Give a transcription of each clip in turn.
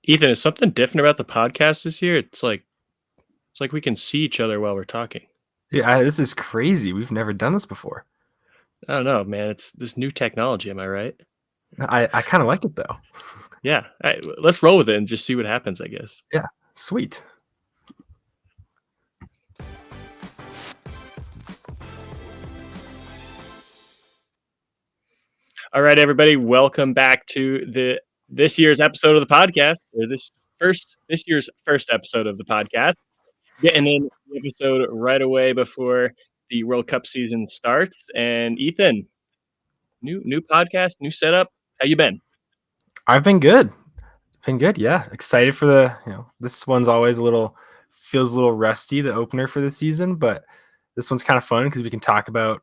Ethan, is something different about the podcast this year? It's like we can see each other while we're talking. Yeah, this is crazy. We've never done this before. I don't know, man. It's this new technology. Am I right? I kind of like it though. Yeah. Let's roll with it and just see what happens, I guess. Yeah, sweet. All right, everybody. Welcome back to this year's episode of the podcast, or this year's first episode of the podcast. Getting in the episode right away before the World Cup season starts. And Ethan, new podcast, new setup. How you been? I've been good. Yeah. Excited for this one's always feels a little rusty, the opener for the season, but this one's kind of fun because we can talk about,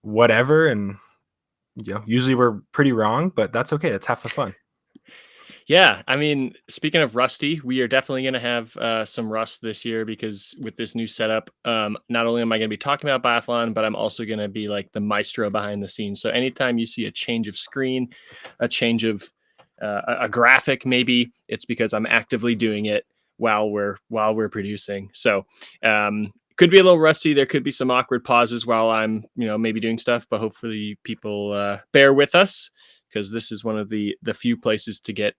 whatever. And, usually we're pretty wrong, but that's okay. That's half the fun. Yeah, I mean, speaking of rusty, we are definitely going to have some rust this year because with this new setup, not only am I going to be talking about biathlon, but I'm also going to be like the maestro behind the scenes. So anytime you see a change of screen, a change of a graphic, maybe it's because I'm actively doing it while we're producing. So could be a little rusty. There could be some awkward pauses while I'm maybe doing stuff, but hopefully people bear with us because this is one of the few places to get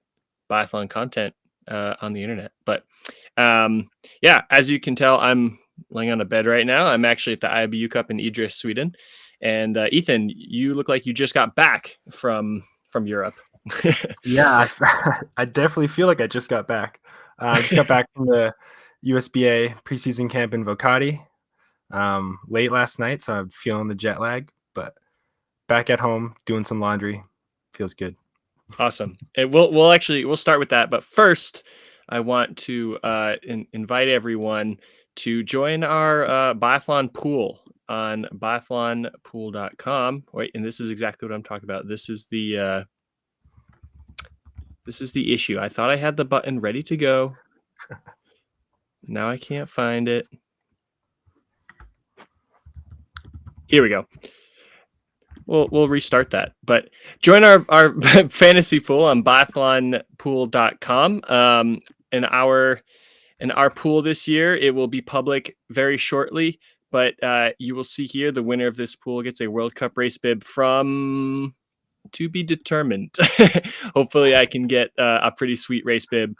biathlon content on the internet. But yeah, as you can tell, I'm laying on a bed right now. I'm actually at the IBU Cup in Idris, Sweden. And Ethan, you look like you just got back from Europe. Yeah, I definitely feel like I just got back. I just got back from the USBA preseason camp in Vocati late last night, so I'm feeling the jet lag, but back at home doing some laundry. Feels good. Awesome. And we'll start with that, but first I want to invite everyone to join our biathlon pool on biathlonpool.com. Wait, and this is exactly what I'm talking about. This is the issue. I thought I had the button ready to go. Now I can't find it. Here we go. We'll restart that. But join our fantasy pool on biathlonpool.com. In our pool this year, it will be public very shortly. But you will see here the winner of this pool gets a World Cup race bib from to be determined. Hopefully, I can get a pretty sweet race bib.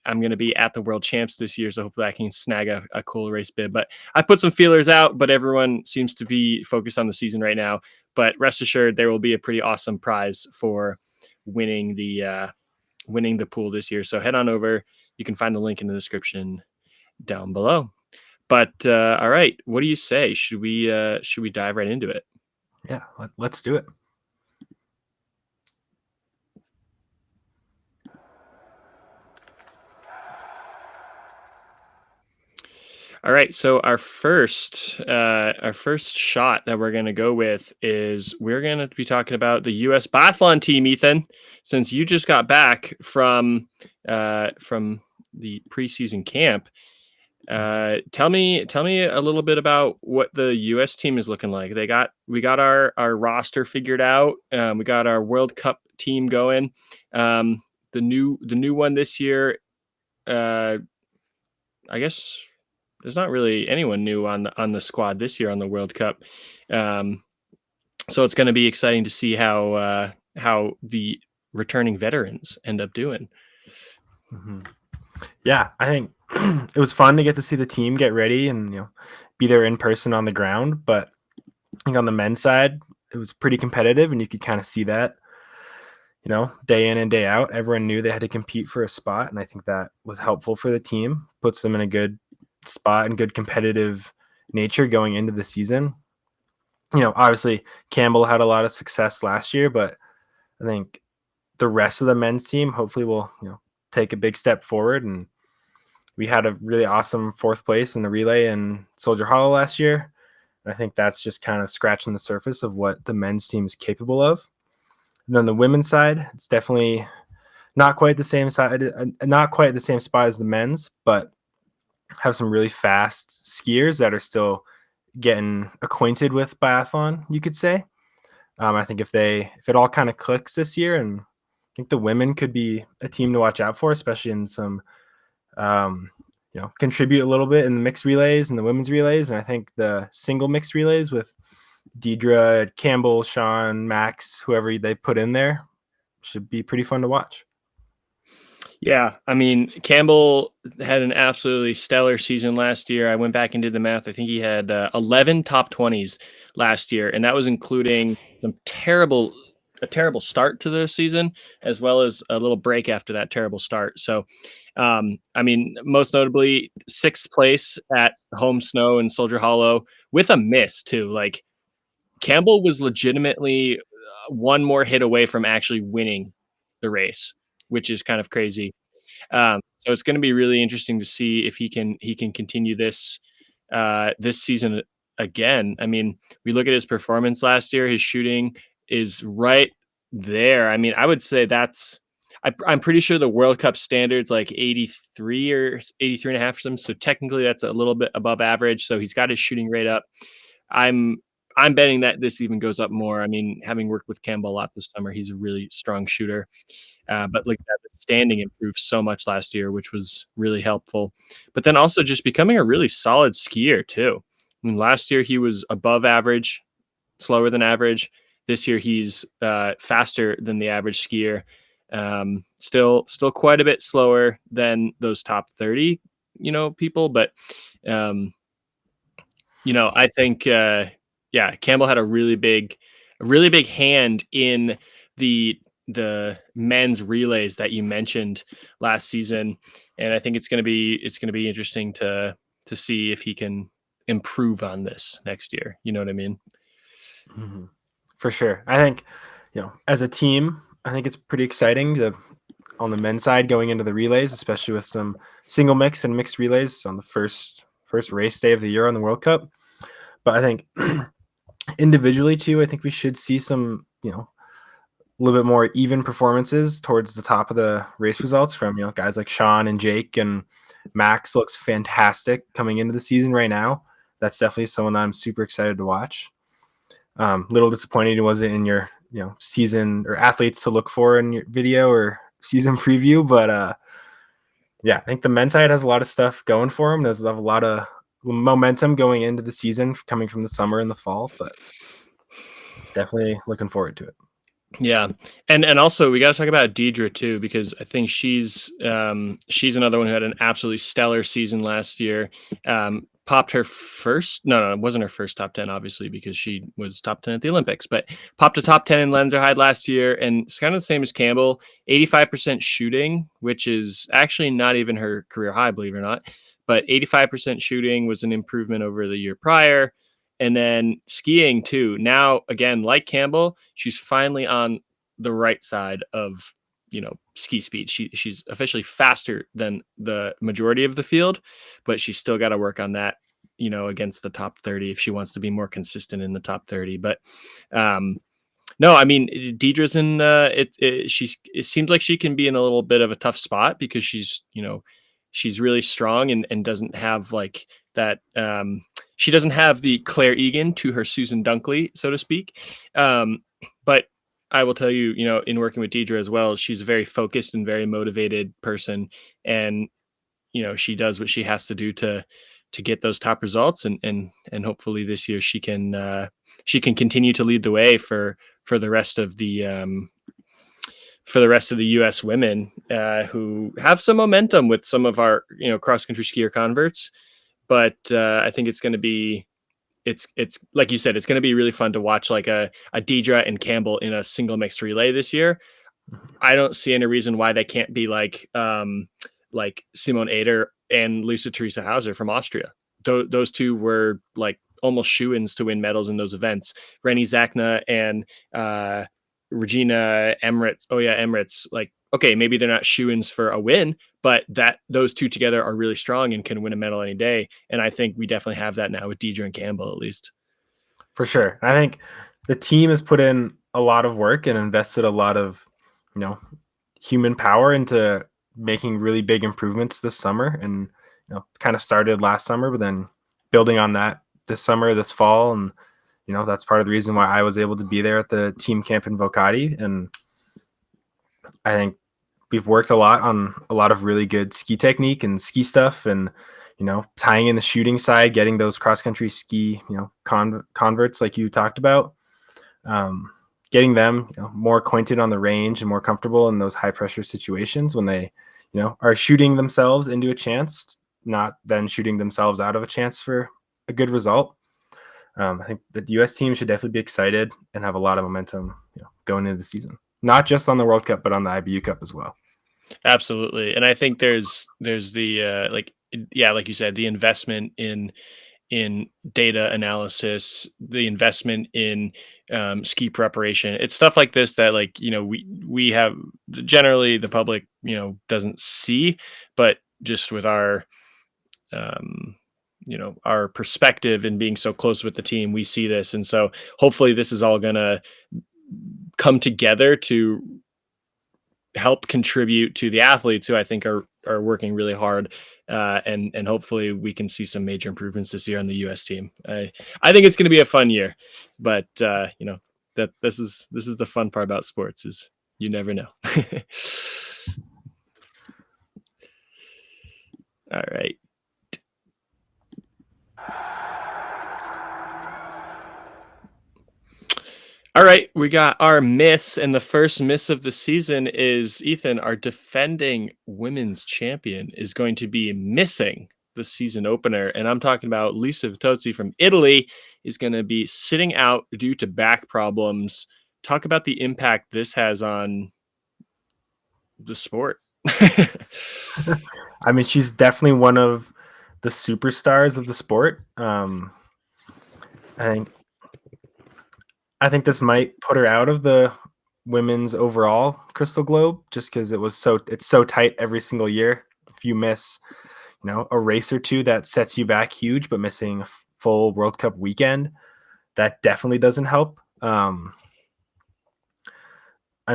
I'm going to be at the World Champs this year, so hopefully I can snag a cool race bib. But I put some feelers out, but everyone seems to be focused on the season right now. But rest assured, there will be a pretty awesome prize for winning the pool this year. So head on over. You can find the link in the description down below. But all right, what do you say? Should we dive right into it? Yeah, let's do it. All right, so our first shot that we're going to go with is we're going to be talking about the U.S. biathlon team, Ethan. Since you just got back from the preseason camp, tell me a little bit about what the U.S. team is looking like. We got our roster figured out. We got our World Cup team going. The new one this year. I guess there's not really anyone new on the squad this year on the World Cup. So it's going to be exciting to see how the returning veterans end up doing. Mm-hmm. Yeah, I think it was fun to get to see the team get ready and be there in person on the ground. But I think on the men's side, it was pretty competitive, and you could kind of see that, day in and day out. Everyone knew they had to compete for a spot, and I think that was helpful for the team. Puts them in a good spot and good competitive nature going into the season. Obviously Campbell had a lot of success last year, but I think the rest of the men's team hopefully will, take a big step forward. And we had a really awesome fourth place in the relay in Soldier Hollow last year. And I think that's just kind of scratching the surface of what the men's team is capable of. And then the women's side, it's definitely not quite the same side, not quite the same spot as the men's, but have some really fast skiers that are still getting acquainted with biathlon, you could say. I think if it all kind of clicks this year and think the women could be a team to watch out for, especially in some, contribute a little bit in the mixed relays and the women's relays. And I think the single mixed relays with Deidre, Campbell, Sean, Max, whoever they put in there should be pretty fun to watch. Yeah, I mean, Campbell had an absolutely stellar season last year. I went back and did the math. I think he had 11 top 20s last year, and that was including a terrible start to the season, as well as a little break after that terrible start. So, I mean, most notably, 6th place at Home Snow in Soldier Hollow with a miss too. Like, Campbell was legitimately one more hit away from actually winning the race, which is kind of crazy. So it's going to be really interesting to see if he can continue this this season again. I mean, we look at his performance last year. His shooting is right there. I mean, I would say I'm pretty sure the World Cup standards like 83 or 83 and a half or something. So technically that's a little bit above average. So he's got his shooting rate up. I'm I'm betting that this even goes up more. I mean, having worked with Campbell a lot this summer, he's a really strong shooter. But like that, the standing improved so much last year, which was really helpful. But then also just becoming a really solid skier too. I mean, last year he was above average, slower than average. This year he's faster than the average skier. Still quite a bit slower than those top 30, people. But I think yeah, Campbell had a really big hand in the men's relays that you mentioned last season, and I think it's going to be interesting to see if he can improve on this next year. You know what I mean? Mm-hmm. For sure. I think, as a team, I think it's pretty exciting on the men's side going into the relays, especially with some single mix and mixed relays on the first race day of the year on the World Cup. But I think individually too, I think we should see some, a little bit more even performances towards the top of the race results from, guys like Sean and Jake, and Max looks fantastic coming into the season right now. That's definitely someone that I'm super excited to watch. Little disappointed was it in your, season or athletes to look for in your video or season preview, but yeah, I think the men's side has a lot of stuff going for them. There's a lot of momentum going into the season coming from the summer and the fall, but definitely looking forward to it. Yeah. And also we got to talk about Deidre too, because I think she's another one who had an absolutely stellar season last year. Popped her first, no, it wasn't her first top 10, obviously, because she was top 10 at the Olympics, but popped a top 10 in Lenzerheide last year. And it's kind of the same as Campbell, 85% shooting, which is actually not even her career high, believe it or not. But 85% shooting was an improvement over the year prior. And then skiing too. Now, again, like Campbell, she's finally on the right side of, ski speed. She's officially faster than the majority of the field, but she's still got to work on that, against the top 30 if she wants to be more consistent in the top 30. But no, I mean, Deidre's in it seems like she can be in a little bit of a tough spot because she's really strong and doesn't have like that. She doesn't have the Claire Egan to her Susan Dunkley, so to speak. But I will tell you, in working with Deidre as well, she's a very focused and very motivated person. And, she does what she has to do to get those top results. And hopefully this year she can continue to lead the way for the rest of the, U.S. women who have some momentum with some of our, cross-country skier converts. But I think it's going to be, it's like you said, it's going to be really fun to watch like a Deidre and Campbell in a single mixed relay this year. I don't see any reason why they can't be like Simone Ader and Lisa Teresa Hauser from Austria. Those two were like almost shoo-ins to win medals in those events. Rennie Zachna and Regina Emirates. Oh yeah, Emirates. Like, okay, maybe they're not shoo-ins for a win, but those two together are really strong and can win a medal any day. And I think we definitely have that now with Deidre and Campbell, at least. For sure. I think the team has put in a lot of work and invested a lot of, human power into making really big improvements this summer, and, kind of started last summer, but then building on that this summer, this fall. And, that's part of the reason why I was able to be there at the team camp in Vocati. And I think we've worked a lot on a lot of really good ski technique and ski stuff, and tying in the shooting side, getting those cross country ski converts like you talked about, um, getting them more acquainted on the range and more comfortable in those high pressure situations when they are shooting themselves into a chance, not then shooting themselves out of a chance for a good result. I think the U.S. team should definitely be excited and have a lot of momentum going into the season, not just on the World Cup, but on the IBU Cup as well. Absolutely. And I think there's the yeah, like you said, the investment in data analysis, the investment in ski preparation. It's stuff like this that, like, we have, generally the public doesn't see, but just with our our perspective and being so close with the team, we see this. And so hopefully this is all gonna come together to help contribute to the athletes who I think are working really hard, and hopefully we can see some major improvements this year on the U.S. team. I think it's going to be a fun year, but that this is the fun part about sports, is you never know. All right. All right, we got our miss, and the first miss of the season is Ethan, our defending women's champion, is going to be missing the season opener. And I'm talking about Lisa Vitozzi from Italy is going to be sitting out due to back problems. Talk about the impact this has on the sport. I mean, she's definitely one of the superstars of the sport. I think this might put her out of the women's overall Crystal Globe, just because it's so tight every single year. If you miss, a race or two, that sets you back huge, but missing a full World Cup weekend, that definitely doesn't help. I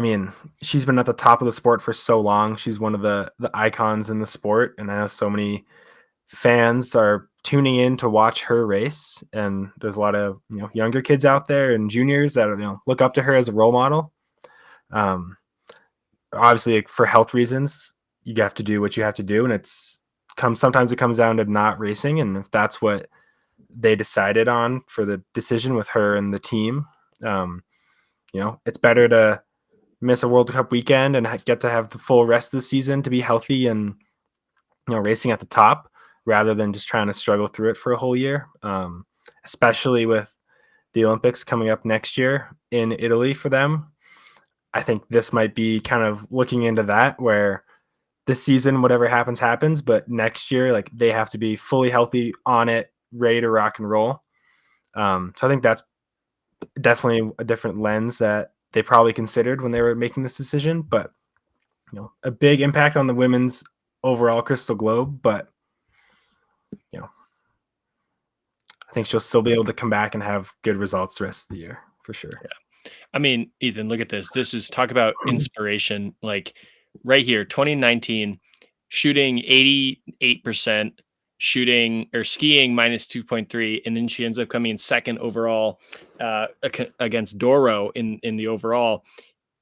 mean, she's been at the top of the sport for so long. She's one of the icons in the sport, and I know so many fans are tuning in to watch her race. And there's a lot of younger kids out there and juniors that look up to her as a role model. Obviously, like, for health reasons, you have to do what you have to do, and sometimes it comes down to not racing. And if that's what they decided on for the decision with her and the team, it's better to miss a World Cup weekend and get to have the full rest of the season to be healthy and racing at the top, rather than just trying to struggle through it for a whole year. Especially with the Olympics coming up next year in Italy for them, I think this might be kind of looking into that, where this season, whatever happens, but next year, like, they have to be fully healthy, on it, ready to rock and roll. So I think that's definitely a different lens that they probably considered when they were making this decision. But a big impact on the women's overall Crystal Globe. But I think she'll still be able to come back and have good results the rest of the year for sure. Yeah. I mean, Ethan, look at this. This is, talk about inspiration. Like, right here, 2019, shooting 88%, shooting or skiing minus 2.3, and then she ends up coming in second overall against Doro in the overall.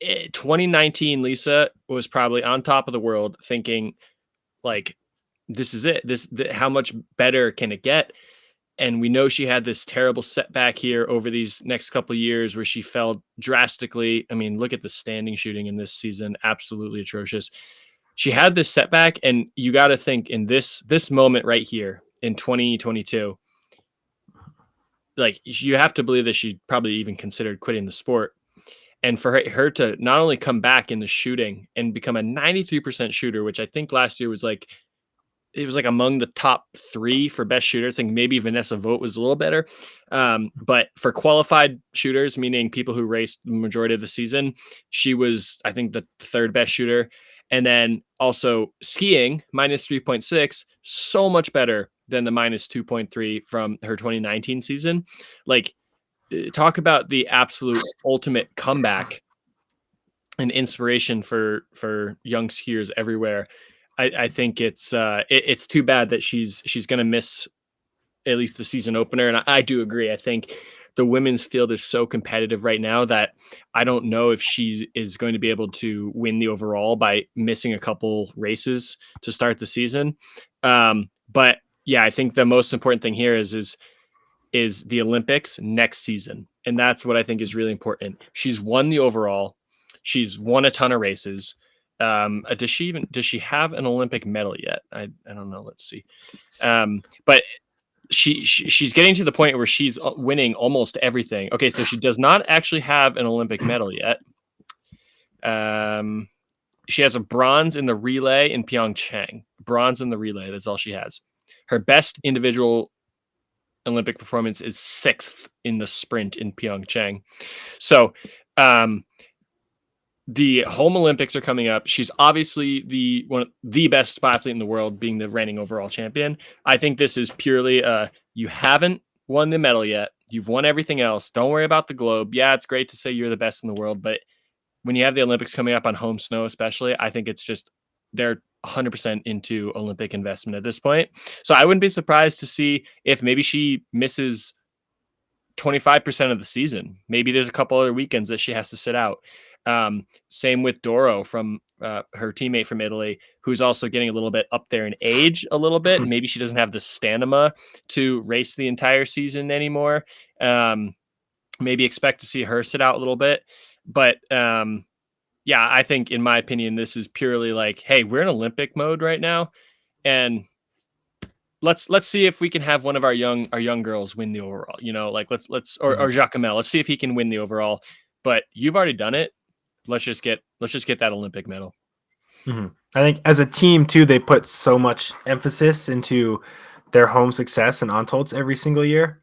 2019, Lisa was probably on top of the world, thinking, like, this is it. How much better can it get? And we know she had this terrible setback here over these next couple of years where she fell drastically. I mean, look at the standing shooting in this season, absolutely atrocious. She had this setback, and you got to think, in this moment right here in 2022, like, you have to believe that she probably even considered quitting the sport. And for her to not only come back in the shooting and become a 93% shooter, which I think last year was like, it was like among the top 3 for best shooters. I think maybe Vanessa Vogt was a little better. But for qualified shooters, meaning people who raced the majority of the season, she was, I think, the 3rd best shooter. And then also skiing, minus 3.6, so much better than the minus 2.3 from her 2019 season. Like, talk about the absolute ultimate comeback and inspiration for young skiers everywhere. I think it's too bad that she's going to miss at least the season opener. And I do agree. I think the women's field is so competitive right now that I don't know if she is going to be able to win the overall by missing a couple races to start the season. But yeah, I think the most important thing here is the Olympics next season. And that's what I think is really important. She's won the overall. She's won a ton of races. Does she have an Olympic medal yet? I don't know. Let's see. But she's getting to the point where she's winning almost everything. Okay, so she does not actually have an Olympic medal yet. She has a bronze in the relay in Pyeongchang. Bronze in the relay. That's all she has. Her best individual Olympic performance is 6th in the sprint in Pyeongchang. So, the home Olympics are coming up. She's obviously the best biathlete in the world, being the reigning overall champion. I think this is purely you haven't won the medal yet. You've won everything else. Don't worry about the globe. Yeah, it's great to say you're the best in the world, but when you have the Olympics coming up on home snow, especially, I think it's just they're 100% into Olympic investment at this point. So I wouldn't be surprised to see if maybe she misses 25% of the season. Maybe there's a couple other weekends that she has to sit out. Same with Doro from her teammate from Italy, who's also getting a little bit up there in age a little bit. Maybe she doesn't have the stamina to race the entire season anymore. Maybe expect to see her sit out a little bit. But yeah, I think in my opinion, this is purely like, hey, we're in Olympic mode right now. And let's see if we can have one of our young girls win the overall, like or Jacquemel, let's see if he can win the overall. But you've already done it. Let's just get that Olympic medal. Mm-hmm. I think as a team too, they put so much emphasis into their home success and Antolz every single year.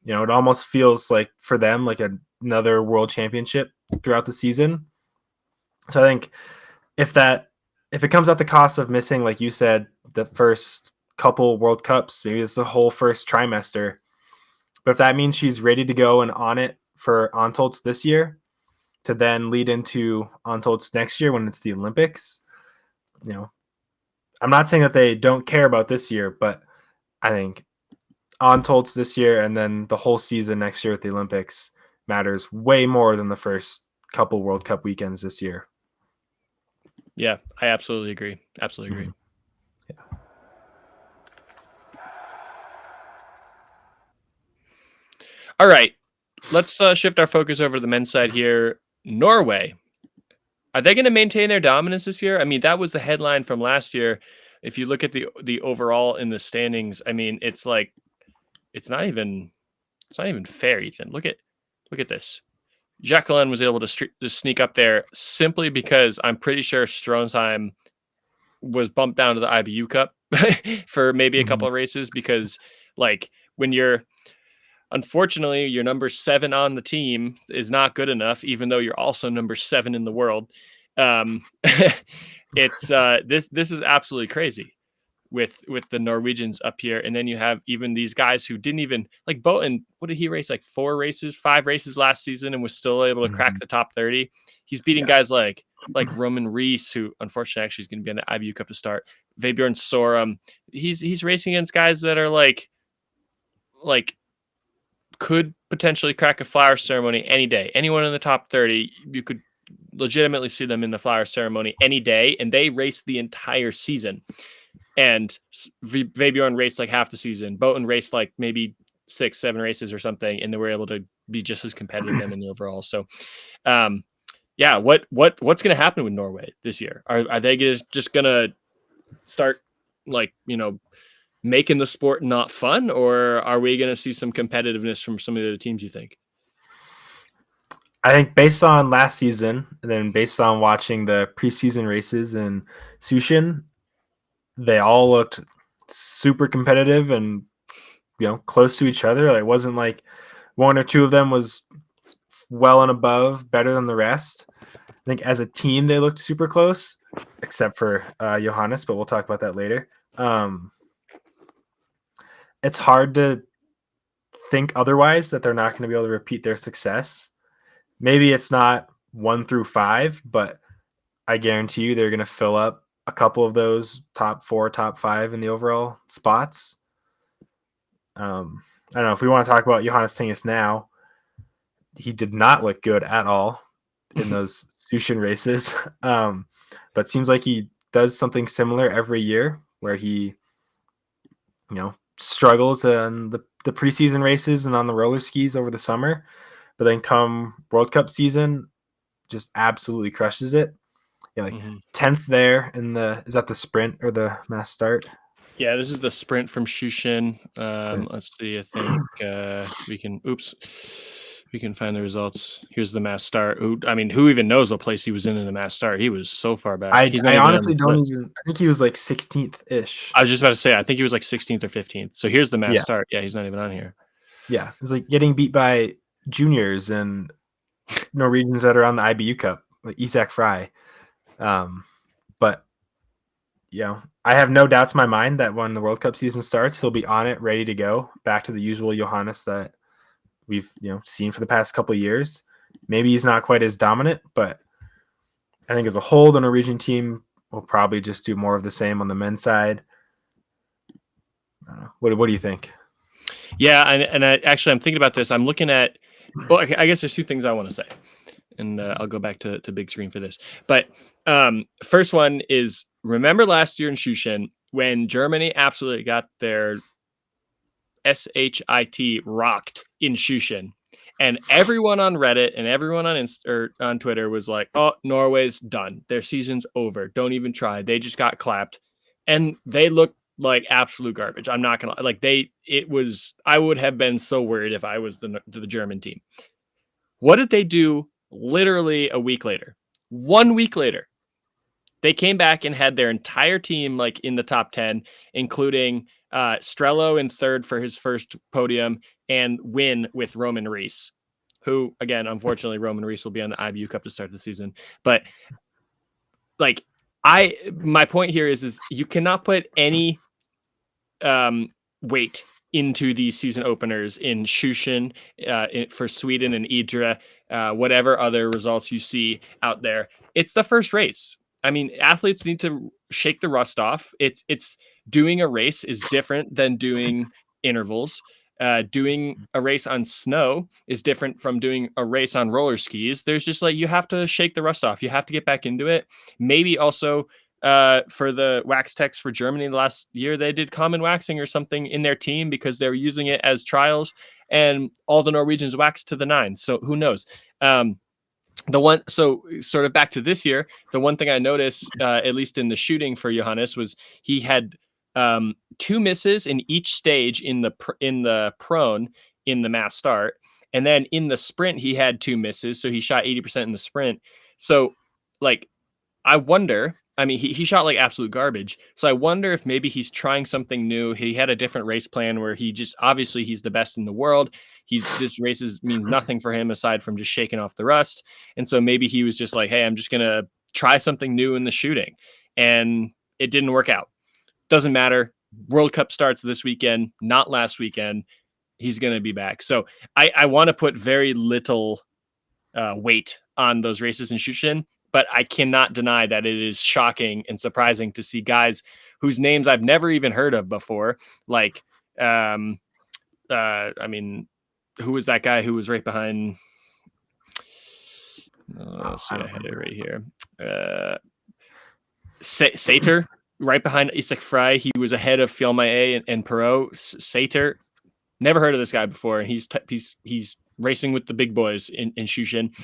It almost feels like for them like another world championship throughout the season. So I think if it comes at the cost of missing, like you said, the first couple World Cups, maybe it's the whole first trimester. But if that means she's ready to go and on it for Antolz this year, to then lead into Antolz next year when it's the Olympics, I'm not saying that they don't care about this year, but I think Antolz this year and then the whole season next year with the Olympics matters way more than the first couple World Cup weekends this year. Yeah, I absolutely agree. Absolutely agree. Yeah. All right, let's shift our focus over to the men's side here. Norway, are they going to maintain their dominance this year? I mean, that was the headline from last year. If you look at the overall in the standings, I mean, it's like it's not even fair, Ethan. Look at this. Jacqueline was able to sneak up there simply because I'm pretty sure Stronsheim was bumped down to the IBU Cup for maybe a couple of races, because like when unfortunately your number 7 on the team is not good enough, even though you're also number 7 in the world. It's this is absolutely crazy with the Norwegians up here. And then you have even these guys who didn't even, like Boaten, what did he race, like 5 races last season, and was still able to crack the top 30. He's beating guys like Roman Rees, who unfortunately actually is going to be on the IBU Cup to start. Vebjørn Sorum. He's racing against guys that are like could potentially crack a flower ceremony any day. Anyone in the top 30, you could legitimately see them in the flower ceremony any day, and they race the entire season. And Vebjørn raced like half the season. Boaten raced like maybe 6-7 races or something, and they were able to be just as competitive them in the overall. So, yeah, what's going to happen with Norway this year? Are they just going to start making the sport not fun, or are we going to see some competitiveness from some of the other teams, you think? I think based on last season, and then based on watching the preseason races in Sushin, they all looked super competitive and close to each other. It wasn't like one or two of them was well and above better than the rest. I think as a team they looked super close, except for Johannes, but we'll talk about that later. It's hard to think otherwise that they're not going to be able to repeat their success. Maybe it's not 1 through 5, but I guarantee you they're going to fill up a couple of those top 4, top 5 in the overall spots. I don't know if we want to talk about Johannes Tingus now. he did not look good at all in those Sushin races. But seems like he does something similar every year where he, struggles in the preseason races and on the roller skis over the summer, but then come World Cup season, just absolutely crushes it. Yeah, like 10th there in is that the sprint or the mass start? Yeah, this is the sprint from Shushin. Sprint. Let's see. I think we can. Oops, we can find the results. Here's the mass start. Who even knows what place he was in the mass start? He was so far back. He's not I even on honestly this don't list. even. I think he was like 16th ish. I was just about to say. I think he was like 16th or 15th. So here's the mass Yeah, start. Yeah, he's not even on here. yeah. It was like getting beat by juniors and Norwegians that are on the IBU Cup, like Isak Fry. But I have no doubts in my mind that when the World Cup season starts, he'll be on it, ready to go, back to the usual Johannes that we've seen for the past couple of years. Maybe he's not quite as dominant, but I think as a whole, the Norwegian team will probably just do more of the same on the men's side. I don't know. What do you think? Yeah, and I'm thinking about this. I'm looking at. Well, I guess there's two things I want to say, and I'll go back to big screen for this. But first one is, remember last year in Shushin when Germany absolutely got their SHIT rocked in Shushin, and everyone on Reddit and everyone on Twitter was like, "Oh, Norway's done. Their season's over. Don't even try. They just got clapped," and they looked like absolute garbage. I'm not gonna like it was. I would have been so worried if I was the German team. What did they do? Literally a week later, 1 week later, they came back and had their entire team like in the top 10, including Strello in third for his first podium and win with Roman Reis, who, again, unfortunately, Roman Reis will be on the IBU Cup to start the season. But like, my point here is you cannot put any weight into these season openers in Shushin for Sweden and Idre, whatever other results you see out there. It's the first race. I mean, athletes need to shake the rust off. It's doing a race is different than doing intervals. Doing a race on snow is different from doing a race on roller skis. There's just like, you have to shake the rust off. You have to get back into it. Maybe also for the wax techs for Germany last year, they did common waxing or something in their team because they were using it as trials, and all the Norwegians waxed to the nines. So who knows? So sort of back to this year, the one thing I noticed, at least in the shooting for Johannes, was he had 2 misses in each stage in the prone in the mass start, and then in the sprint he had 2 misses, so he shot 80% in the sprint. So like, I wonder. I mean, he shot like absolute garbage. So I wonder if maybe he's trying something new. He had a different race plan where he just, obviously he's the best in the world. This means nothing for him aside from just shaking off the rust. And so maybe he was just like, hey, I'm just going to try something new in the shooting. And it didn't work out. Doesn't matter. World Cup starts this weekend, not last weekend. He's going to be back. So I want to put very little weight on those races in Shushin, but I cannot deny that it is shocking and surprising to see guys whose names I've never even heard of before. Like, I mean, who was that guy who was right behind? Let's see, I had it right here. Sater, right behind Isak Fry. He was ahead of Fjellmeyer and Perot. Sater, never heard of this guy before, and he's racing with the big boys in Shushin.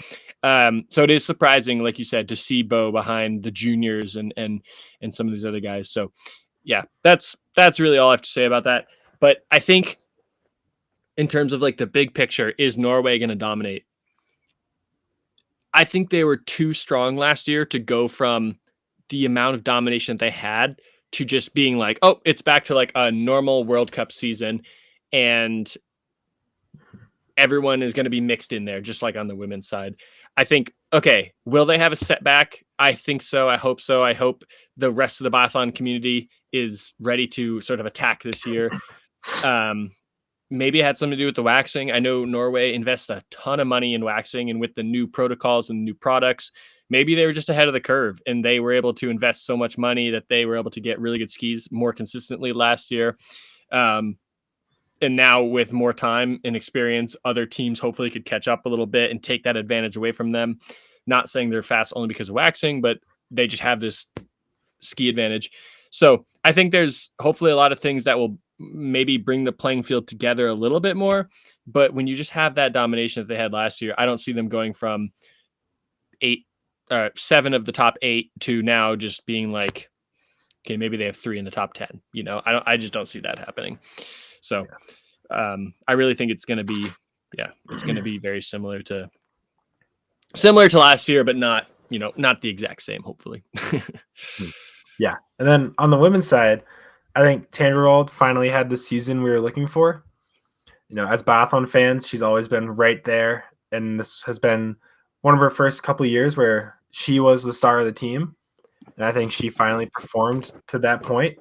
So it is surprising, like you said, to see Bo behind the juniors and some of these other guys. So yeah, that's really all I have to say about that. But I think in terms of like the big picture, is Norway going to dominate? I think they were too strong last year to go from the amount of domination they had to just being like, oh, it's back to like a normal World Cup season, and everyone is going to be mixed in there, just like on the women's side. I think, okay, will they have a setback? I think so. I hope so. I hope the rest of the biathlon community is ready to sort of attack this year. Maybe it had something to do with the waxing. I know Norway invests a ton of money in waxing, and with the new protocols and new products, maybe they were just ahead of the curve and they were able to invest so much money that they were able to get really good skis more consistently last year. And now with more time and experience, other teams hopefully could catch up a little bit and take that advantage away from them. Not saying they're fast only because of waxing, but they just have this ski advantage. So I think there's hopefully a lot of things that will maybe bring the playing field together a little bit more. But when you just have that domination that they had last year, I don't see them going from 7 of the top 8 to now just being like, okay, maybe they have 3 in the top 10. I just don't see that happening. So I really think it's going to be, it's going to be very similar to last year, but not the exact same, hopefully. Yeah. And then on the women's side, I think Tangerwald finally had the season we were looking for. As Biathlon fans, she's always been right there. And this has been one of her first couple of years where she was the star of the team. And I think she finally performed to that point.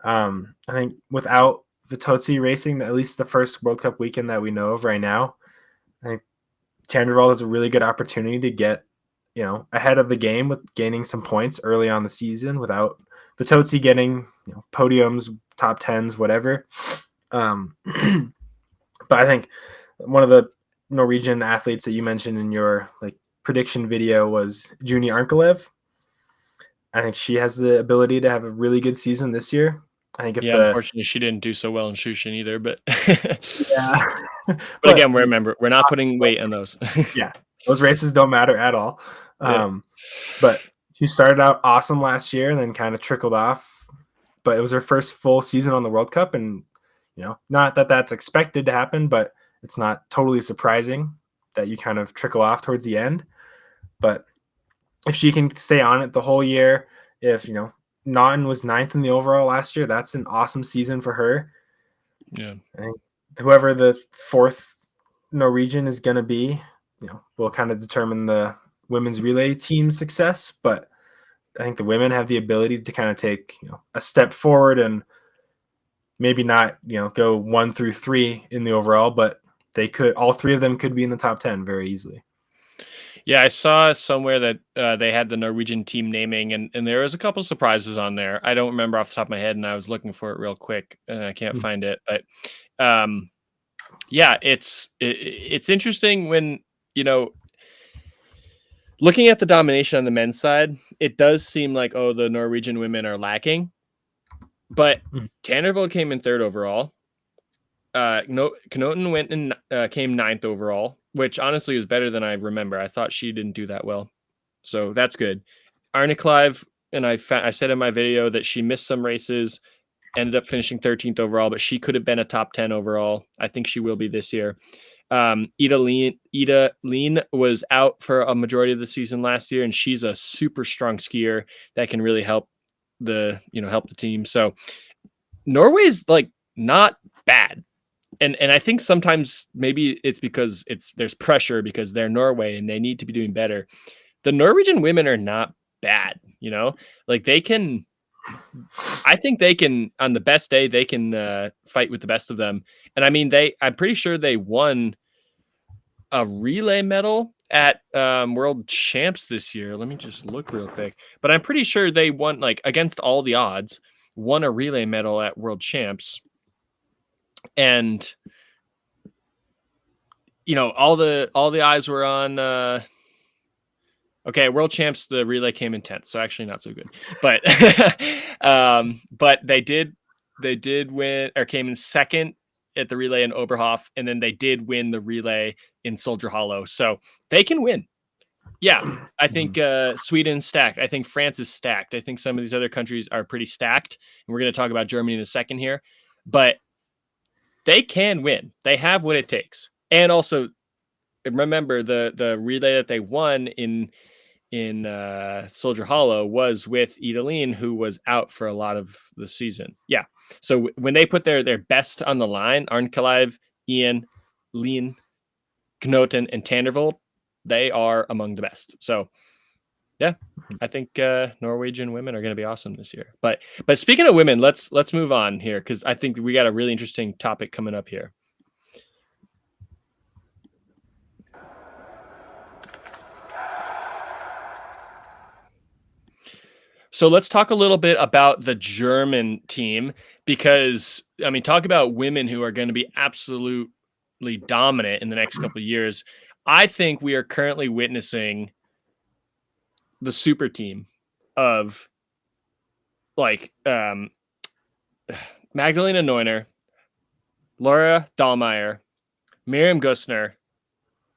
I think without Vitozzi racing, at least the first World Cup weekend that we know of right now, I think Tangerwald has a really good opportunity to get ahead of the game with gaining some points early on the season without Vitozzi getting podiums, top 10s, whatever. But I think one of the Norwegian athletes that you mentioned in your prediction video was Juni Arnkelev. I think she has the ability to have a really good season this year. I think unfortunately she didn't do so well in Shushin either, but yeah. But again, remember, we're not putting weight on those. Yeah, those races don't matter at all. But she started out awesome last year and then kind of trickled off. But it was her first full season on the World Cup, and not that that's expected to happen, but it's not totally surprising that you kind of trickle off towards the end. But if she can stay on it the whole year, if Naughton was 9th in the overall last year, that's an awesome season for her. Yeah, I think whoever the 4th Norwegian is going to be, will kind of determine the women's relay team success. But I think the women have the ability to kind of take a step forward and maybe not go 1 through 3 in the overall, but all 3 of them could be in the top 10 very easily. Yeah, I saw somewhere that they had the Norwegian team naming, and there was a couple surprises on there. I don't remember off the top of my head, and I was looking for it real quick, and I can't find it. But yeah, it's interesting when looking at the domination on the men's side, it does seem like the Norwegian women are lacking, but Tannervold came in 3rd overall. Knoten went and came 9th overall, which honestly is better than I remember. I thought she didn't do that well, so that's good. Arne Clive, and I said in my video that she missed some races, ended up finishing 13th overall, but she could have been a top 10 overall. I think she will be this year. Ida Lean was out for a majority of the season last year, and she's a super strong skier that can really help the team. So Norway's not bad. And I think sometimes maybe it's because there's pressure because they're Norway and they need to be doing better. The Norwegian women are not bad, they can. I think they can, on the best day, they can fight with the best of them. And I mean, I'm pretty sure they won a relay medal at World Champs this year. Let me just look real quick. But I'm pretty sure they won, against all the odds, won a relay medal at World Champs. And all the eyes were on World Champs, the relay came in 10th, so actually not so good. But but they did win, or came in 2nd at the relay in Oberhof, and then they did win the relay in Soldier Hollow. So they can win. Yeah, I think Sweden's stacked. I think France is stacked. I think some of these other countries are pretty stacked. And we're going to talk about Germany in a second here. But they can win. They have what it takes. And also, remember, the relay that they won in Soldier Hollow was with Idalene, who was out for a lot of the season. Yeah. So when they put their best on the line, Arnkelev, Ian, Lean, Knoten, and Tandervold, they are among the best. So yeah, I think Norwegian women are going to be awesome this year. But speaking of women, let's move on here, because I think we got a really interesting topic coming up here. So let's talk a little bit about the German team because I mean, talk about women who are going to be absolutely dominant in the next couple of years. I think we are currently witnessing the super team of like Magdalena Neuner, Laura Dahlmeier, Miriam Gustner,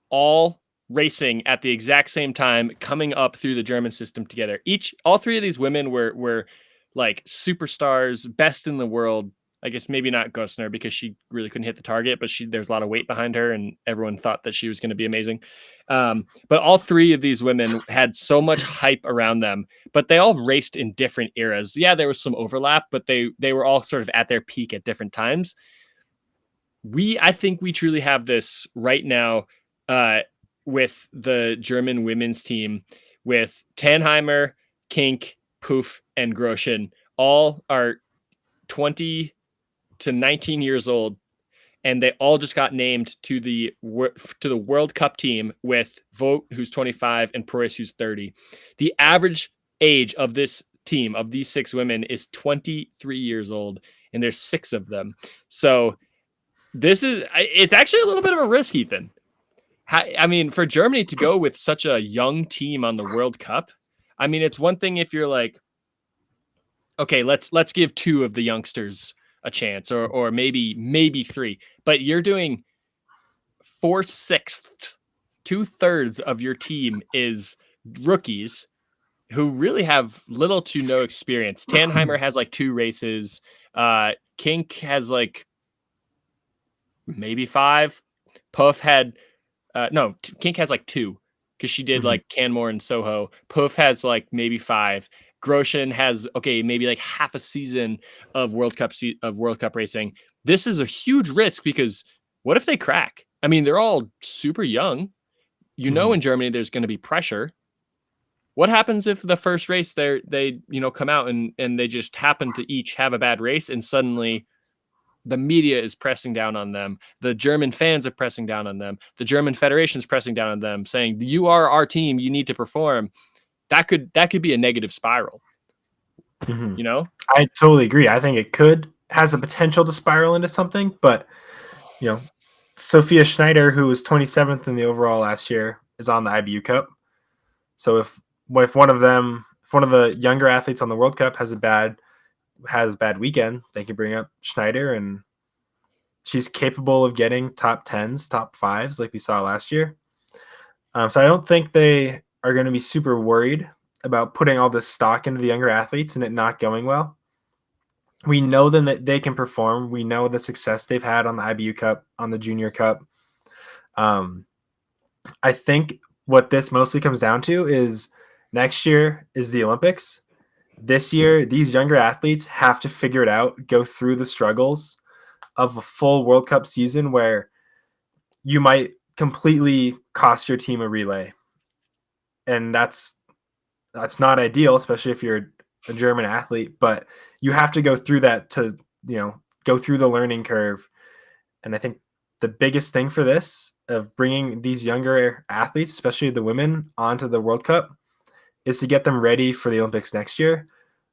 all racing at the exact same time, coming up through the German system together. All three of these women were like superstars, best in the world. I guess maybe not Gustner because she really couldn't hit the target, but there's a lot of weight behind her, and everyone thought that she was going to be amazing. But all three of these women had so much hype around them, but they all raced in different eras. Yeah, there was some overlap, but they were all sort of at their peak at different times. I think we truly have this right now with the German women's team with Tannheimer, Kink, Poof, and Groschen. All are 20 to 19 years old, and they all just got named to the World Cup team with Vogt, who's 25, and Preuss, who's 30. The average age of this team, of these six women, is 23 years old, and there's six of them. So it's actually a little bit of a risk, Ethan. I mean, for Germany to go with such a young team on the World Cup, I mean, it's one thing if you're like, okay, let's give two of the youngsters a chance, or maybe three, but you're doing 4/6, 2/3 of your team is rookies who really have little to no experience. Tannheimer has like 2 races. Kink has like maybe 5. Puff had no, Kink has like 2 because she did like Canmore and Soho. Puff has like maybe 5. Groschen has maybe like half a season of World Cup racing. This is a huge risk because what if they crack? I mean, they're all super young. In Germany there's going to be pressure. What happens if the first race they come out and they just happen to each have a bad race, and suddenly the media is pressing down on them. The German fans are pressing down on them. The German Federation is pressing down on them, saying, "You are our team. You need to perform." That could be a negative spiral. I totally agree. I think it has the potential to spiral into something, but Sophia Schneider, who was 27th in the overall last year, is on the IBU Cup. So if one of the younger athletes on the World Cup has a bad weekend, they can bring up Schneider, and she's capable of getting top 10s, top 5s like we saw last year. So I don't think they are going to be super worried about putting all this stock into the younger athletes and it not going well. We know then that they can perform. We know the success they've had on the IBU Cup, on the Junior Cup. I think what this mostly comes down to is next year is the Olympics. This year, these younger athletes have to figure it out, go through the struggles of a full World Cup season where you might completely cost your team a relay. And that's not ideal, especially if you're a German athlete, but you have to go through that to, go through the learning curve. And I think the biggest thing for this, of bringing these younger athletes, especially the women, onto the World Cup, is to get them ready for the Olympics next year.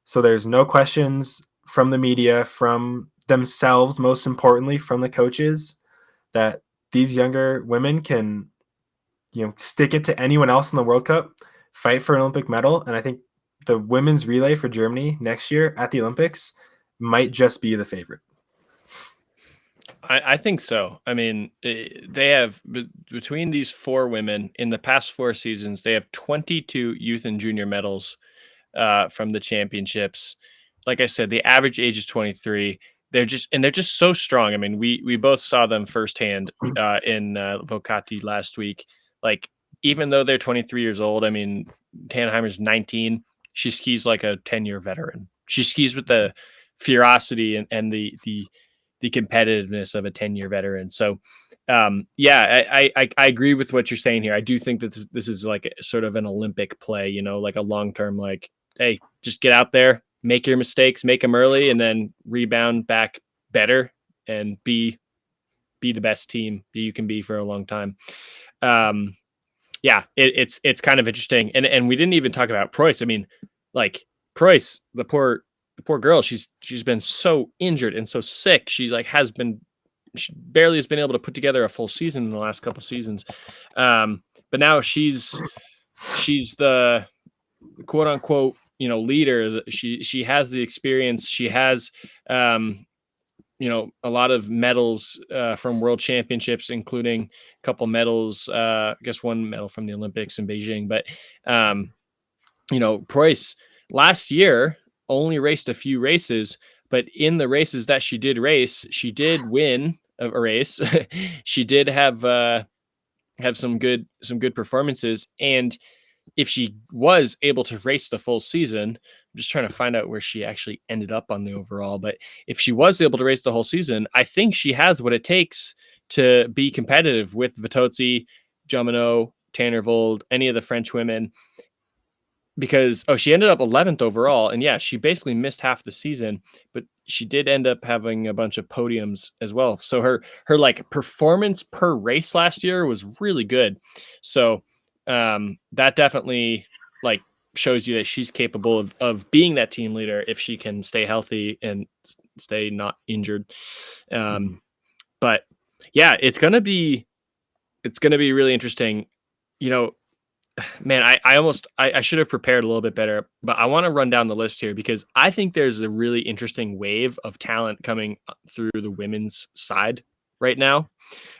So there's no questions from the media, from themselves, most importantly, from the coaches, that these younger women can, stick it to anyone else in the World Cup, fight for an Olympic medal. And I think the women's relay for Germany next year at the Olympics might just be the favorite. I think so. I mean, they have, between these 4 women in the past 4 seasons, they have 22 youth and junior medals from the championships. Like I said, the average age is 23. They're just so strong. I mean, we both saw them firsthand in Vocati last week. Like, even though they're 23 years old, I mean, Tannheimer's 19. She skis like a 10-year veteran. She skis with the ferocity and the competitiveness of a 10-year veteran. So, I agree with what you're saying here. I do think that this is like sort of an Olympic play, like a long-term, like, hey, just get out there, make your mistakes, make them early, and then rebound back better and be the best team that you can be for a long time. It's kind of interesting. And we didn't even talk about Preuss. I mean, like, Price, the poor girl, she's been so injured and so sick. She barely has been able to put together a full season in the last couple seasons. But now she's the quote unquote, leader. She has the experience. She has, a lot of medals from world championships, including a couple medals, I guess one medal from the Olympics in Beijing. But, Preuss last year only raced a few races, but in the races that she did race, she did win a race. She did have some good performances. And if she was able to race the full season, I'm just trying to find out where she actually ended up on the overall. But if she was able to race the whole season, I think she has what it takes to be competitive with Vitozzi, Jomino, Tanner Vold, any of the French women. Because she ended up 11th overall, and yeah, she basically missed half the season, but she did end up having a bunch of podiums as well. So her like performance per race last year was really good. So that definitely like shows you that she's capable of being that team leader if she can stay healthy and stay not injured. But yeah, it's gonna be really interesting. Man, I should have prepared a little bit better, but I want to run down the list here because I think there's a really interesting wave of talent coming through the women's side right now.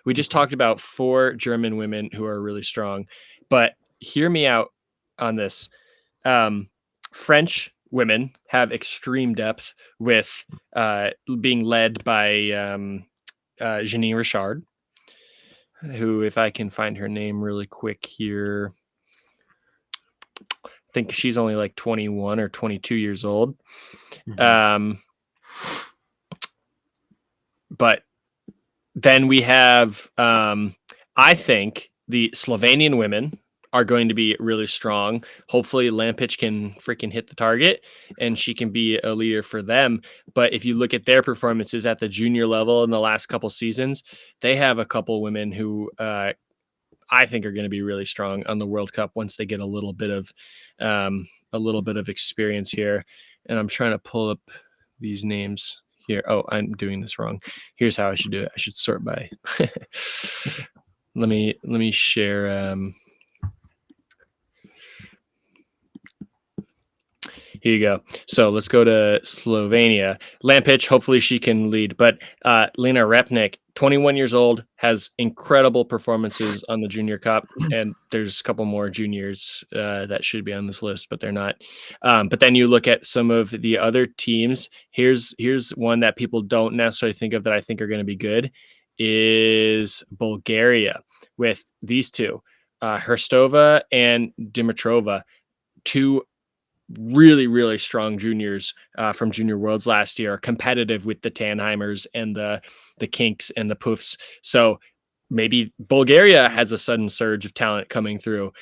We just talked about 4 German women who are really strong, but hear me out on this. French women have extreme depth with being led by Janine Richard, who, if I can find her name really quick here, I think she's only like 21 or 22 years old. But then we have, I think the Slovenian women are going to be really strong. Hopefully Lampich can freaking hit the target and she can be a leader for them. But if you look at their performances at the junior level in the last couple seasons, they have a couple women who, I think are going to be really strong on the World Cup once they get a little bit of experience here. And I'm trying to pull up these names here. Oh, I'm doing this wrong. Here's how I should do it. I should sort by. Let me share. Here you go. So let's go to Slovenia. Lampich, hopefully she can lead. But Lena Repnik, 21 years old, has incredible performances on the Junior Cup. And there's a couple more juniors that should be on this list, but they're not. But then you look at some of the other teams. Here's one that people don't necessarily think of that I think are going to be good, is Bulgaria with these two, Herstova and Dimitrova, two really, really strong juniors from Junior Worlds last year, competitive with the Tannheimers and the Kinks and the Poofs. So maybe Bulgaria has a sudden surge of talent coming through.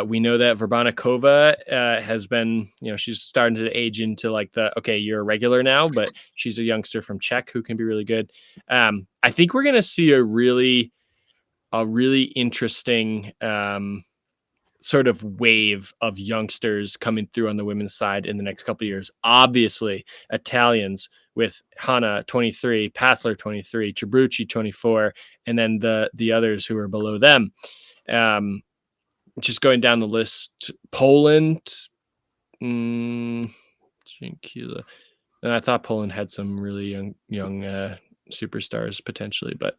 We know that Verbanikova has been, she's starting to age into like okay, you're a regular now, but she's a youngster from Czech who can be really good. I think we're going to see a really interesting sort of wave of youngsters coming through on the women's side in the next couple of years. Obviously, Italians with Hanna 23, Passler 23, Trebrucci 24, and then the others who are below them. Just going down the list, Poland, and I thought Poland had some really young superstars potentially, but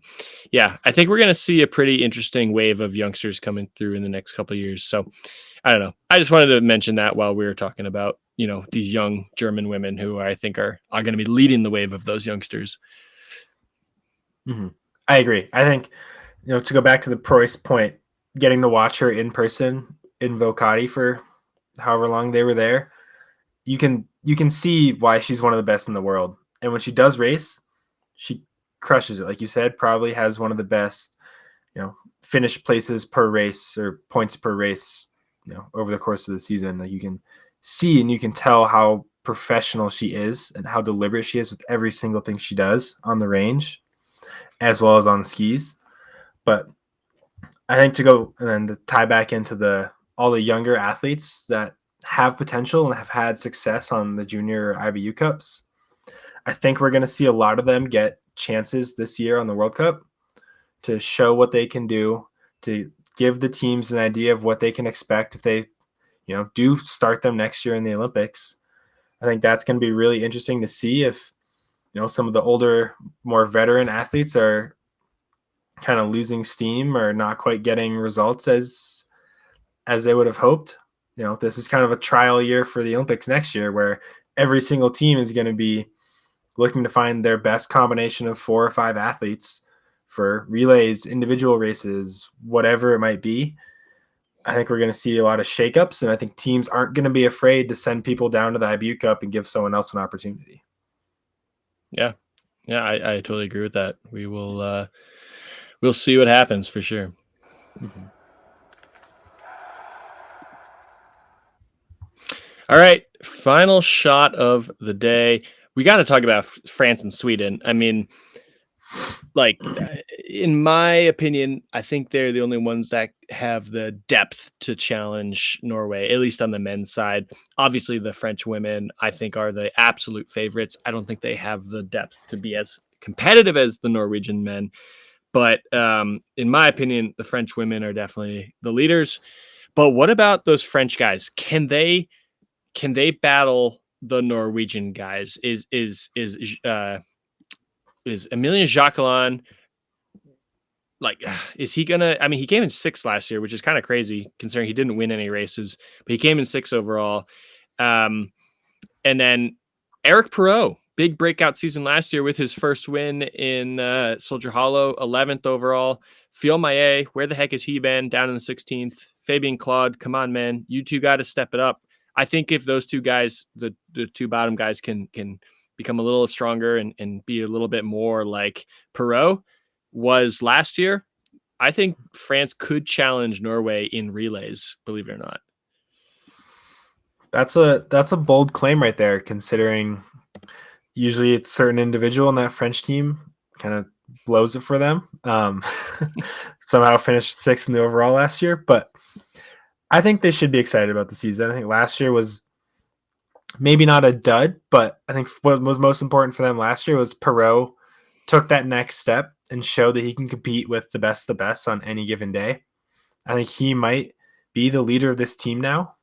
yeah, I think we're going to see a pretty interesting wave of youngsters coming through in the next couple of years. So I don't know. I just wanted to mention that while we were talking about, these young German women who I think are going to be leading the wave of those youngsters. I agree. I think, to go back to the Preuss point, getting to watch her in person in Vocati for however long they were there, you can see why she's one of the best in the world. And when she does race, she crushes it. Like you said, probably has one of the best, finished places per race or points per race, over the course of the season. Like you can see and you can tell how professional she is and how deliberate she is with every single thing she does on the range, as well as on skis. But I think to go and then to tie back into all the younger athletes that have potential and have had success on the junior IBU Cups. I think we're going to see a lot of them get chances this year on the World Cup to show what they can do, to give the teams an idea of what they can expect if they, do start them next year in the Olympics. I think that's going to be really interesting to see if, some of the older, more veteran athletes are kind of losing steam or not quite getting results as they would have hoped. This is kind of a trial year for the Olympics next year where every single team is going to be looking to find their best combination of 4 or 5 athletes for relays, individual races, whatever it might be. I think we're going to see a lot of shakeups, and I think teams aren't going to be afraid to send people down to the IBU Cup and give someone else an opportunity. Yeah. Yeah, I totally agree with that. We will we'll see what happens for sure. Mm-hmm. All right, final shot of the day. We got to talk about France and Sweden. I mean, like, in my opinion, I think they're the only ones that have the depth to challenge Norway, at least on the men's side. Obviously, the French women, I think, are the absolute favorites. I don't think they have the depth to be as competitive as the Norwegian men. But in my opinion, the French women are definitely the leaders. But what about those French guys? Can they battle the Norwegian guys? Is Emilien Jacquelin, like, is he gonna? I mean, he came in 6th last year, which is kind of crazy considering he didn't win any races, but he came in 6th overall. And then Eric Perrault, big breakout season last year with his first win in Soldier Hollow, 11th overall. Fionn Maillet, where the heck has he been? Down in the 16th. Fabien Claude, come on, man, you two got to step it up. I think if those two guys, the two bottom guys, can become a little stronger and be a little bit more like Perrault was last year, I think France could challenge Norway in relays, believe it or not. That's a bold claim right there, considering usually it's a certain individual in that French team kind of blows it for them. Somehow finished 6th in the overall last year, but I think they should be excited about the season. I think last year was maybe not a dud, but I think what was most important for them last year was Perrault took that next step and showed that he can compete with the best on any given day. I think he might be the leader of this team now,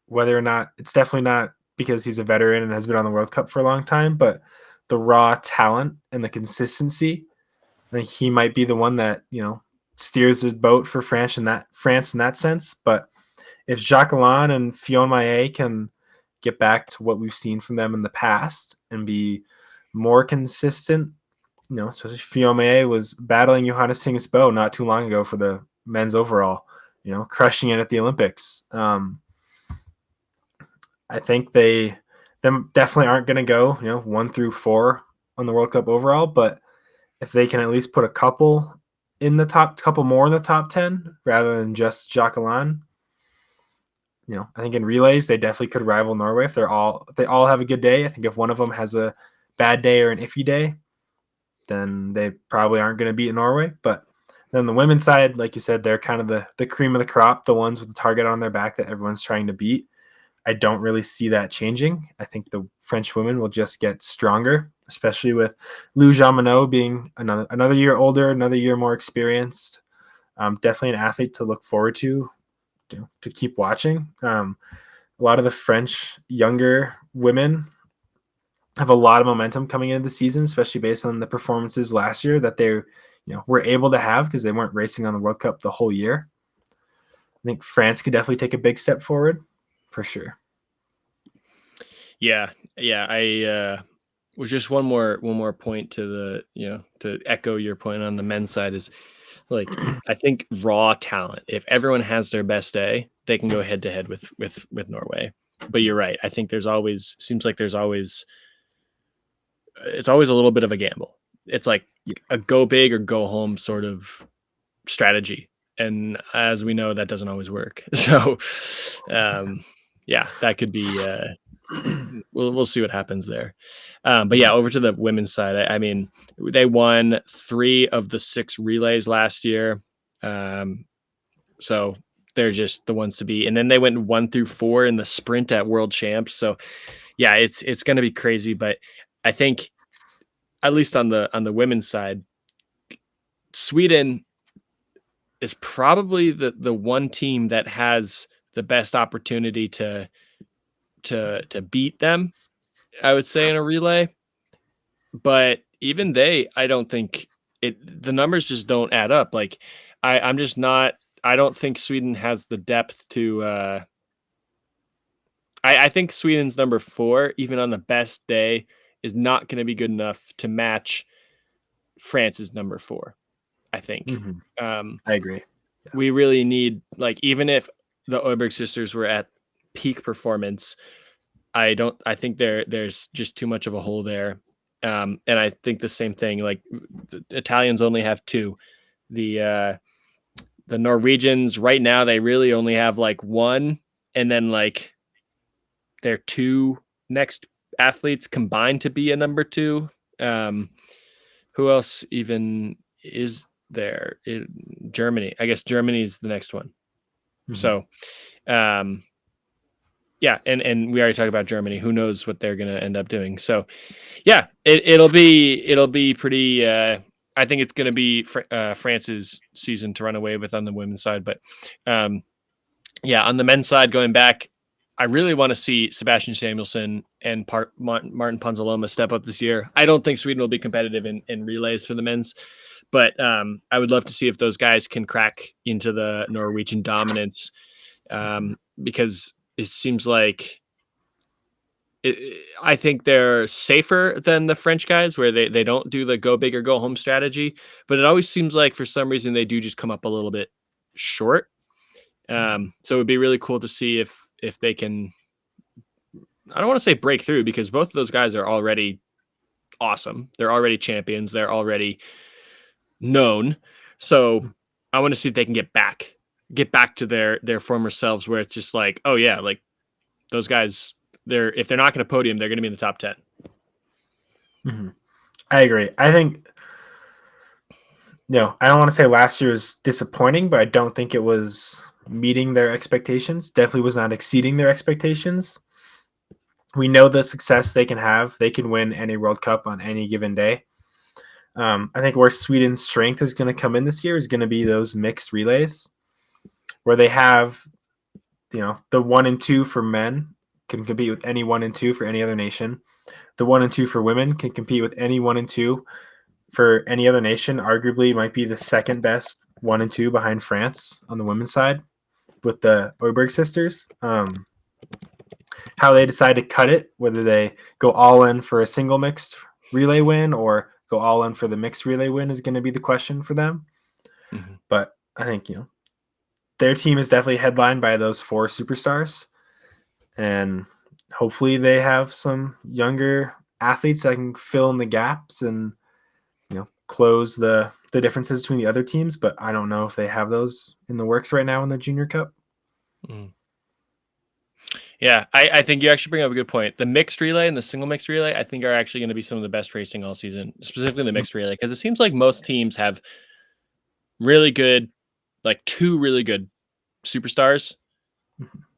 whether or not it's definitely not because he's a veteran and has been on the World Cup for a long time, but the raw talent and the consistency, I think he might be the one that, steers the boat for France in that sense. But if Jacquelin and Fionn Maillet can get back to what we've seen from them in the past and be more consistent, especially Fionn Maillet was battling Johannes Tingus Bo not too long ago for the men's overall, crushing it at the Olympics. I think them definitely aren't going to go, 1 through 4 on the World Cup overall, but if they can at least put a couple more in the top 10 rather than just Jacquelin, I think in relays they definitely could rival Norway if they all have a good day. I think if one of them has a bad day or an iffy day, then they probably aren't going to beat Norway. But then the women's side, like you said, they're kind of the cream of the crop, the ones with the target on their back that everyone's trying to beat. I don't really see that changing. I think the French women will just get stronger, especially with Lou Jean-Monod being another year older, another year more experienced. Definitely an athlete to look forward to keep watching. A lot of the French younger women have a lot of momentum coming into the season, especially based on the performances last year that they were able to have because they weren't racing on the World Cup the whole year. I think France could definitely take a big step forward. For sure. Yeah. I was just one more point to to echo your point on the men's side is like, I think raw talent, if everyone has their best day, they can go head to head with Norway. But you're right. I think it's always a little bit of a gamble. It's like a go big or go home sort of strategy. And as we know, that doesn't always work. So, yeah, that could be, we'll see what happens there. But yeah, over to the women's side. I mean, they won 3 of the 6 relays last year. So they're just the ones to be. And then they went 1 through 4 in the sprint at World Champs. So yeah, it's going to be crazy. But I think at least on the women's side, Sweden is probably the one team that has the best opportunity to beat them, I would say, in a relay. But even they, I don't think the numbers just don't add up. Like I'm just not, I don't think Sweden has the depth to I think Sweden's number 4, even on the best day, is not going to be good enough to match France's number 4, I think. I agree. Yeah. We really need, like, even if the Oberg sisters were at peak performance, I think there's just too much of a hole there. And I think the same thing, like the Italians only have 2. The Norwegians right now, they really only have like 1, and then like their 2 next athletes combined to be a number 2. Who else even is there? Germany. I guess Germany's the next one. So, yeah, and we already talked about Germany. Who knows what they're going to end up doing? So, yeah, it'll be pretty. I think it's going to be France's season to run away with on the women's side, but yeah, on the men's side, going back, I really want to see Sebastian Samuelsson and Martin Ponzaloma step up this year. I don't think Sweden will be competitive in relays for the men's, but I would love to see if those guys can crack into the Norwegian dominance, because it seems like I think they're safer than the French guys, where they don't do the go big or go home strategy, but it always seems like for some reason they do just come up a little bit short. So it would be really cool to see if they can, I don't want to say break through, because both of those guys are already awesome. They're already champions. They're already known. So I want to see if they can get back to their former selves, where it's just like, oh yeah, like those guys, if they're not going to podium, they're going to be in the top 10. I agree. I think, I don't want to say last year was disappointing, but I don't think it was meeting their expectations. Definitely was not exceeding their expectations. We know the success they can have. They can win any World Cup on any given day. I think where Sweden's strength is going to come in this year is going to be those mixed relays, where they have, the 1 and 2 for men can compete with any 1 and 2 for any other nation. The 1 and 2 for women can compete with any 1 and 2 for any other nation. Arguably might be the second best 1 and 2 behind France on the women's side with the Oberg sisters. How they decide to cut it, whether they go all in for a single mixed relay win or go all in for the mixed relay win, is going to be the question for them. But I think, their team is definitely headlined by those 4 superstars, and hopefully they have some younger athletes that can fill in the gaps and, close the differences between the other teams. But I don't know if they have those in the works right now in the Junior Cup. Yeah, I think you actually bring up a good point. The mixed relay and the single mixed relay, I think, are actually going to be some of the best racing all season, specifically the mixed relay, because it seems like most teams have really good, like 2 really good superstars,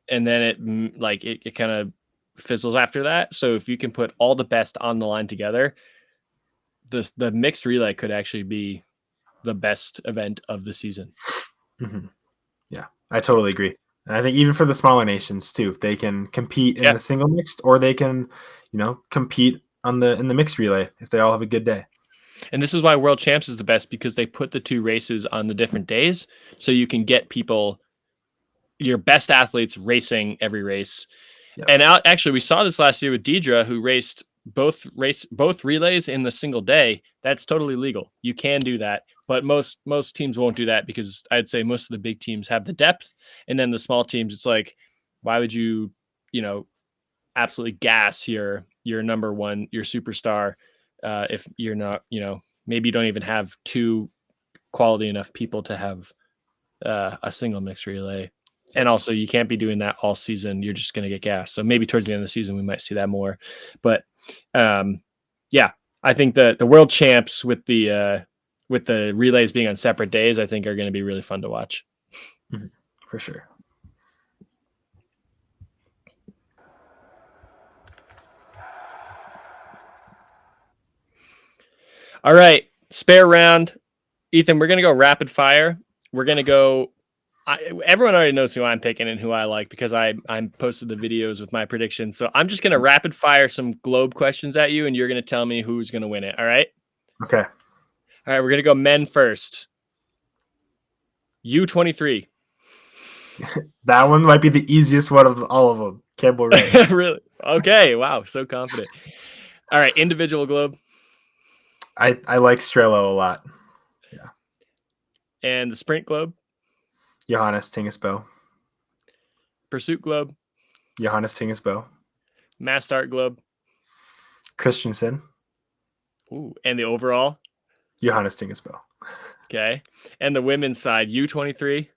and then it kind of fizzles after that. So if you can put all the best on the line together, the mixed relay could actually be the best event of the season. Yeah, I totally agree. And I think even for the smaller nations too, they can compete in the single mixed, or they can, compete in the mixed relay if they all have a good day. And this is why World Champs is the best, because they put the 2 races on the different days, so you can get people, your best athletes, racing every race. And actually, we saw this last year with Deidre, who raced both relays in the single day. That's totally legal. You can do that, but most teams won't do that, because I'd say most of the big teams have the depth, and then the small teams, it's like, why would you, absolutely gas your number 1, your superstar, if you're not, maybe you don't even have 2 quality enough people to have a single mixed relay. And also, you can't be doing that all season. You're just going to get gas. So maybe towards the end of the season, we might see that more. But yeah, I think the World Champs with the relays being on separate days, I think, are going to be really fun to watch. for sure. All right, spare round. Ethan, we're going to go rapid fire. We're going to go. Everyone already knows who I'm picking and who I like because I'm posted the videos with my predictions. So I'm just going to rapid fire some globe questions at you, and you're going to tell me who's going to win it. All right? Okay. All right, we're going to go men first. U23. That one might be the easiest one of all of them. Campbell Ray. Really? Okay, wow, so confident. All right, individual globe. I like Strello a lot. Yeah. And the sprint globe. Johannes Tingesbo. Pursuit globe. Johannes Tingesbo. Mass start globe. Christensen. Ooh, and the overall. Johannes Tingesbo. Okay. And the women's side, U23.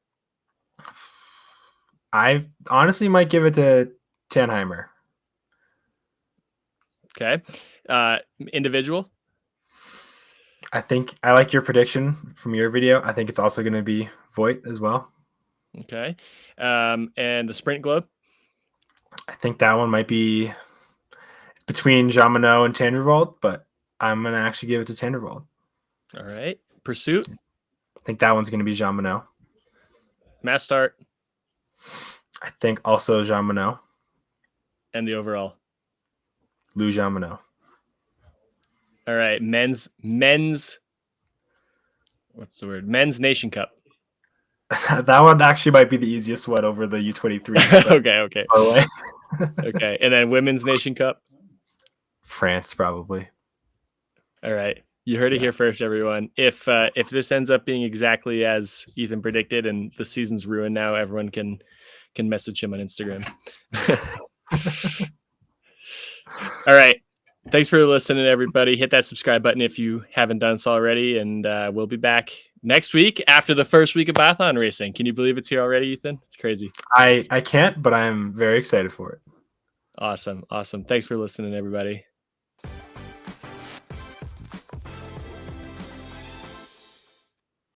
I honestly might give it to Tannheimer. Okay. Individual. I think I like your prediction from your video. I think it's also going to be Voigt as well. Okay. And the sprint globe. I think that one might be between Jean Monod and Tanderwald, but I'm going to actually give it to Tanderwald. All right. Pursuit. I think that one's going to be Jean Monod. Mass start. I think also Jean Monod. And the overall. Lou Jean Monod. All right. Men's. What's the word? Men's Nation Cup. That one actually might be the easiest one over the U23. Okay. Okay. And then Women's Nation Cup. France, probably. All right. You heard it here first, everyone. If this ends up being exactly as Ethan predicted and the season's ruined now, everyone can message him on Instagram. All right. Thanks for listening, everybody. Hit that subscribe button if you haven't done so already. And we'll be back next week after the first week of biathlon racing. Can you believe it's here already, Ethan? It's crazy. I can't, but I'm very excited for it. Awesome. Thanks for listening, everybody.